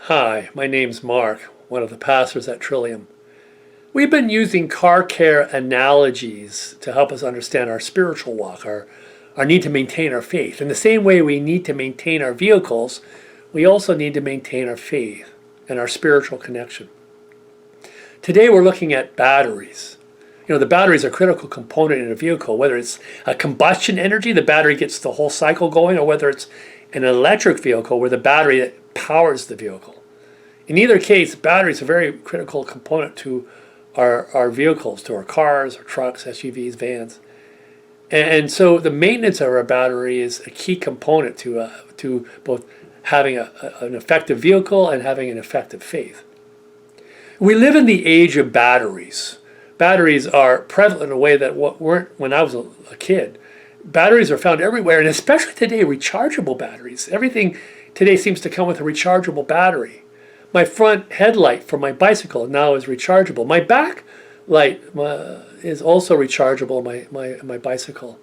Hi, my name's Mark, one of the pastors at Trillium. We've been using car care analogies to help us understand our spiritual walk, our need to maintain our faith. In the same way we need to maintain our vehicles, we also need to maintain our faith and our spiritual connection. Today we're looking at batteries. The batteries are a critical component in a vehicle, whether it's a combustion energy, the battery gets the whole cycle going, or whether it's an electric vehicle where the battery powers the vehicle. In either case, batteries are a very critical component to our vehicles, to our cars, our trucks, SUVs, vans. And so the maintenance of our battery is a key component to both having an effective vehicle and having an effective faith. We live in the age of batteries. Batteries are prevalent in a way that weren't when I was a kid. Batteries are found everywhere, and especially today, rechargeable batteries. Everything today seems to come with a rechargeable battery. My front headlight for my bicycle now is rechargeable. My back light is also rechargeable on my bicycle.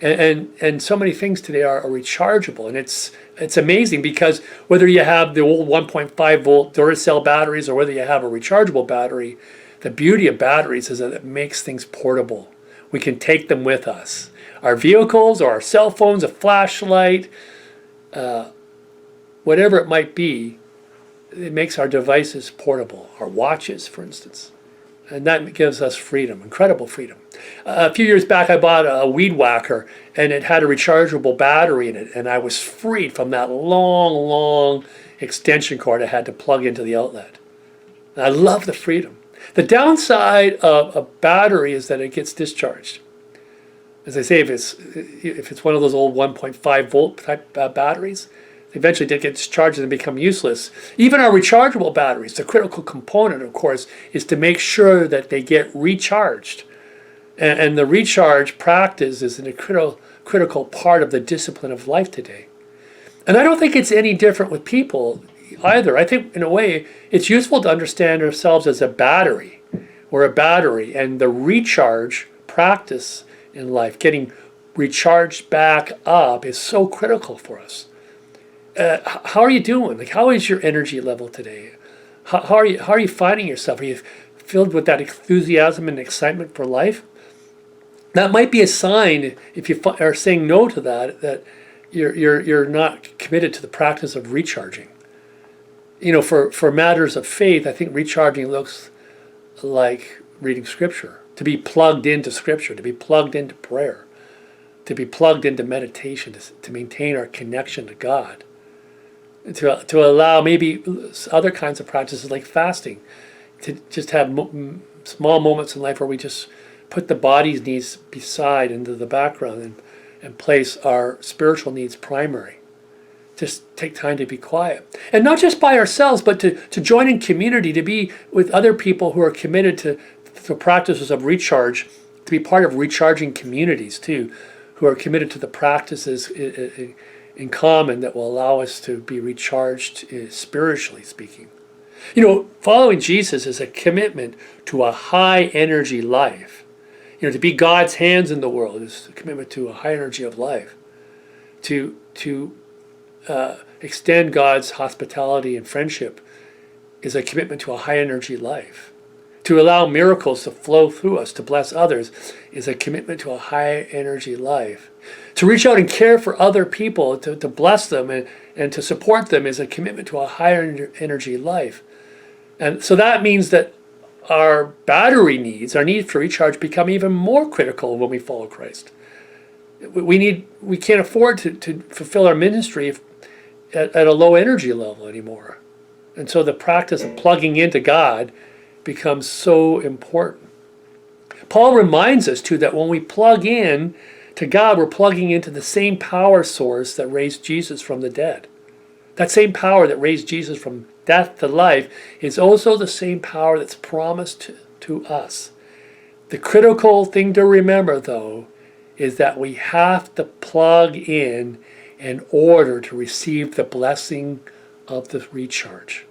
And so many things today are rechargeable, and it's amazing because whether you have the old 1.5 volt Duracell batteries or whether you have a rechargeable battery, the beauty of batteries is that it makes things portable. We can take them with us. Our vehicles or our cell phones, a flashlight, whatever it might be, it makes our devices portable. Our watches, for instance. And that gives us freedom, incredible freedom. A few years back, I bought a weed whacker, and it had a rechargeable battery in it, and I was freed from that long extension cord I had to plug into the outlet. And I love the freedom. The downside of a battery is that it gets discharged. As I say, if it's one of those old 1.5 volt type batteries, they eventually get discharged and become useless. Even our rechargeable batteries, the critical component, of course, is to make sure that they get recharged. And the recharge practice is a critical part of the discipline of life today. And I don't think it's any different with people either. I think, in a way, it's useful to understand ourselves as a battery. We're a battery, and the recharge practice in life, getting recharged back up, is so critical for us. How are you doing? Like, how is your energy level today? How are you finding yourself? Are you filled with that enthusiasm and excitement for life? That might be a sign, if you are saying no to that you're not committed to the practice of recharging. For matters of faith, I think recharging looks like reading Scripture, to be plugged into Scripture, to be plugged into prayer, to be plugged into meditation, to maintain our connection to God, to allow maybe other kinds of practices like fasting, to just have small moments in life where we just put the body's needs beside into the background and place our spiritual needs primary. Just take time to be quiet. And not just by ourselves, but to join in community, to be with other people who are committed to practices of recharge, to be part of recharging communities too, who are committed to the practices in common that will allow us to be recharged spiritually speaking. Following Jesus is a commitment to a high energy life. To be God's hands in the world is a commitment to a high energy of life. To extend God's hospitality and friendship is a commitment to a high energy life. To allow miracles to flow through us to bless others is a commitment to a high energy life. To reach out and care for other people, to bless them and to support them is a commitment to a higher energy life. And so that means that our battery needs, our need for recharge, become even more critical when we follow Christ. We can't afford to fulfill our ministry at a low energy level anymore. And so the practice of plugging into God becomes so important. Paul reminds us too that when we plug in to God, we're plugging into the same power source that raised Jesus from the dead. That same power that raised Jesus from death to life is also the same power that's promised to us. The critical thing to remember, though, is that we have to plug in order to receive the blessing of the recharge.